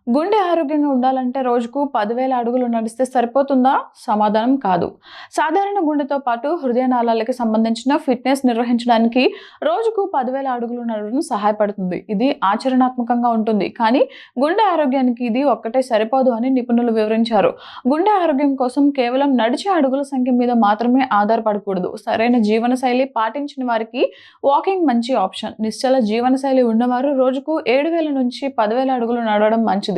గుండె ఆరోగ్యంగా ఉండాలంటే రోజుకు 10,000 అడుగులు నడిస్తే సరిపోతుందా? సమాధానం కాదు. సాధారణ గుండెతో పాటు హృదయ నాళాలకి సంబంధించిన ఫిట్‌నెస్ నిర్వహించడానికి రోజుకు 10,000 అడుగులు నడవడం సహాయపడుతుంది. ఇది ఆచరణాత్మకంగా ఉంటుంది. కానీ గుండె ఆరోగ్యానికి ఇది ఒక్కటే సరిపోదు అని నిపుణులు వివరించారు. గుండె ఆరోగ్యం కోసం కేవలం నడిచే అడుగుల సంఖ్య మీద మాత్రమే ఆధారపడకూడదు. సరైన జీవనశైలి పాటించిన వారికి వాకింగ్ మంచి ఆప్షన్. నిశ్చల జీవనశైలి ఉన్నవారు రోజుకు 7,000 నుంచి 10,000 అడుగులు నడవడం మంచిది.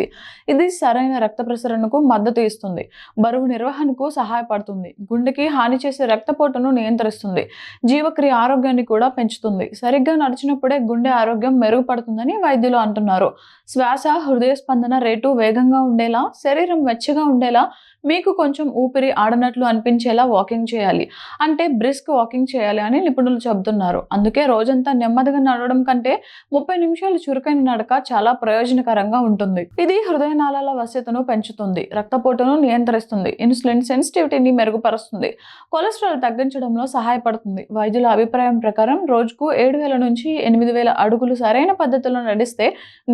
ఇది సరైన రక్త ప్రసరణకు మద్దతు ఇస్తుంది. బరువు నిర్వహణకు సహాయపడుతుంది. గుండెకి హాని చేసే రక్తపోటును నియంత్రిస్తుంది. జీవక్రియ ఆరోగ్యాన్ని కూడా పెంచుతుంది. సరిగ్గా నడిచినప్పుడే గుండె ఆరోగ్యం మెరుగుపడుతుందని వైద్యులు అంటున్నారు. శ్వాస, హృదయ స్పందన రేటు వేగంగా ఉండేలా, శరీరం వెచ్చగా ఉండేలా, మీకు కొంచెం ఊపిరి ఆడనట్లు అనిపించేలా వాకింగ్ చేయాలి. అంటే బ్రిస్క్ వాకింగ్ చేయాలి అని నిపుణులు చెబుతున్నారు. అందుకే రోజంతా నెమ్మదిగా నడవడం కంటే 30 నిమిషాలు చురుకైన నడక చాలా ప్రయోజనకరంగా ఉంటుంది. ఇది హృదయ నాళాల వశ్యతను పెంచుతుంది, రక్తపోటును నియంత్రిస్తుంది, ఇన్సులిన్ సెన్సిటివిటీని మెరుగుపరుస్తుంది, కొలెస్ట్రాల్ తగ్గించడంలో సహాయపడుతుంది. వైద్యుల అభిప్రాయం ప్రకారం రోజుకు 7,000 నుంచి 8,000 అడుగులు సరైన పద్ధతిలో నడిస్తే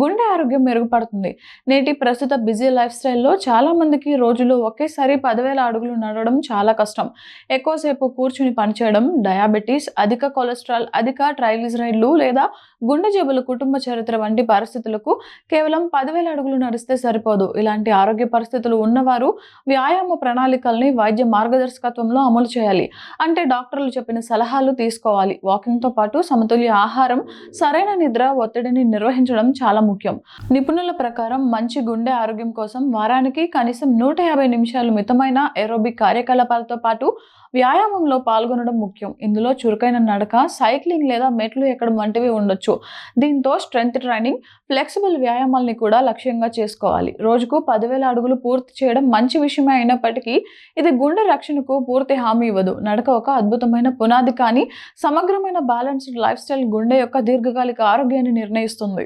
గుండె ఆరోగ్యం మెరుగుపడుతుంది. నేటి ప్రస్తుత బిజీ లైఫ్ స్టైల్లో చాలా మందికి రోజులో ఒకేసారి 10,000 అడుగులు నడవడం చాలా కష్టం. ఎక్కువసేపు కూర్చుని పనిచేయడం, డయాబెటీస్, అధిక కొలెస్ట్రాల్, అధిక ట్రైగ్లిజరైడ్లు లేదా గుండె జబ్బుల కుటుంబ చరిత్ర వంటి పరిస్థితులకు కేవలం 10,000 అడుగులు నడిస్తే సరిపోదు. ఇలాంటి ఆరోగ్య పరిస్థితులు ఉన్నవారు వ్యాయామ ప్రణాళికల్ని వైద్య మార్గదర్శకత్వంలో అమలు చేయాలి. అంటే డాక్టర్లు చెప్పిన సలహాలు తీసుకోవాలి. వాకింగ్తో పాటు సమతుల్య ఆహారం, సరైన నిద్ర, ఒత్తిడిని నిర్వహించడం చాలా ముఖ్యం. నిపుణుల ప్రకారం మంచి గుండె ఆరోగ్యం కోసం వారానికి కనీసం 150 నిమిషాలు మితమైన ఏరోబిక్ కార్యకలాపాలతో పాటు వ్యాయామంలో పాల్గొనడం ముఖ్యం. ఇందులో చురుకైన నడక, సైక్లింగ్ లేదా మెట్లు ఎక్కడం వంటివి ఉండొచ్చు. దీంతో స్ట్రెంగ్త్ ట్రైనింగ్, ఫ్లెక్సిబుల్ వ్యాయామాల్ని కూడా లక్ష్యంగా చేసుకోవాలి. రోజుకు 10,000 అడుగులు పూర్తి చేయడం మంచి విషయమే అయినప్పటికీ ఇది గుండె రక్షణకు పూర్తి హామీ ఇవ్వదు. నడక ఒక అద్భుతమైన పునాది, కానీ సమగ్రమైన బ్యాలెన్స్డ్ లైఫ్ స్టైల్ గుండె యొక్క దీర్ఘకాలిక ఆరోగ్యాన్ని నిర్ణయిస్తుంది.